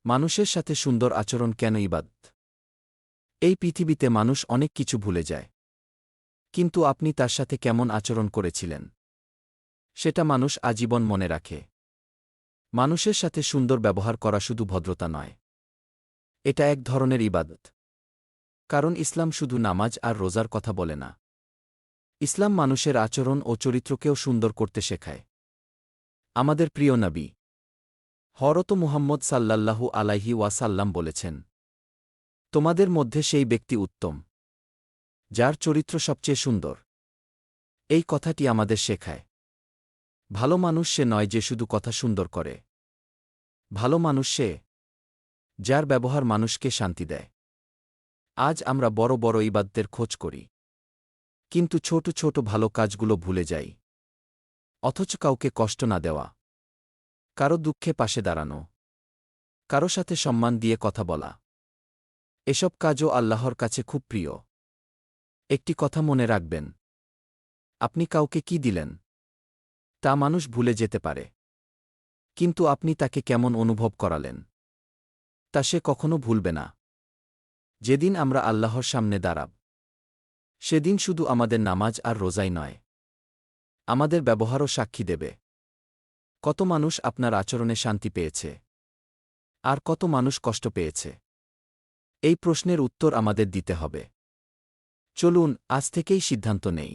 মানুষের সাথে সুন্দর আচরণ কেন ইবাদত? এই পৃথিবীতে মানুষ অনেক কিছু ভুলে যায়। কিন্তু আপনি তার সাথে কেমন আচরণ করেছিলেন, সেটা মানুষ আজীবন মনে রাখে। মানুষের সাথে সুন্দর ব্যবহার করা শুধু ভদ্রতা নয়, এটা এক ধরনের ইবাদত। কারণ ইসলাম শুধু নামাজ আর রোজার কথা বলে না। ইসলাম মানুষের আচরণ ও চরিত্রকেও সুন্দর করতে শেখায়। আমাদের প্রিয় নবী হযরত মুহাম্মদ সাল্লাল্লাহু আলাইহি ওয়াসাল্লাম বলেছেন, তোমাদের মধ্যে সেই ব্যক্তি উত্তম, যার চরিত্র সবচেয়ে সুন্দর। এই কথাটি আমাদের শেখায়, ভালো মানুষ সে নয় যে শুধু কথা সুন্দর করে। ভালো মানুষ সে, যার ব্যবহার মানুষকে শান্তি দেয়। আজ আমরা বড় বড় ইবাদতের খোঁজ করি, কিন্তু ছোট ছোট ভালো কাজগুলো ভুলে যাই। অথচ কাউকে কষ্ট না দেওয়া, কারো দুঃখে পাশে দাঁড়ানো, কারো সাথে সম্মান দিয়ে কথা বলা, এসব কাজও আল্লাহর কাছে খুব প্রিয়। একটি কথা মনে রাখবেন, আপনি কাউকে কি দিলেন তা মানুষ ভুলে যেতে পারে, কিন্তু আপনি তাকে কেমন অনুভব করালেন তা সে কখনো ভুলবে না। যেদিন আমরা আল্লাহর সামনে দাঁড়াব, সেদিন শুধু আমাদের নামাজ আর রোজাই নয়, আমাদের ব্যবহারও সাক্ষী দেবে। কত মানুষ আপনার আচরণে শান্তি পেয়েছে, আর কত মানুষ কষ্ট পেয়েছে? এই প্রশ্নের উত্তর আমাদের দিতে হবে। চলুন আজ থেকেই সিদ্ধান্ত নেই,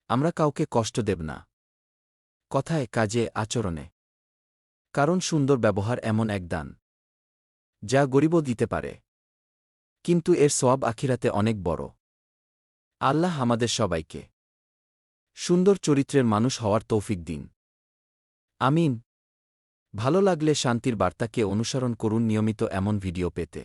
আমরা কাউকে কষ্ট দেব না, কথায়, কাজে, আচরণে। কারণ সুন্দর ব্যবহার এমন এক দান, যা গরিবও দিতে পারে, কিন্তু এর সওয়াব আখিরাতে অনেক বড়। আল্লাহ আমাদের সবাইকে সুন্দর চরিত্রের মানুষ হওয়ার তৌফিক দিন। আমিন। ভালো লাগলে শান্তির বার্তাকে অনুসরণ করুন নিয়মিত এমন ভিডিও পেতে।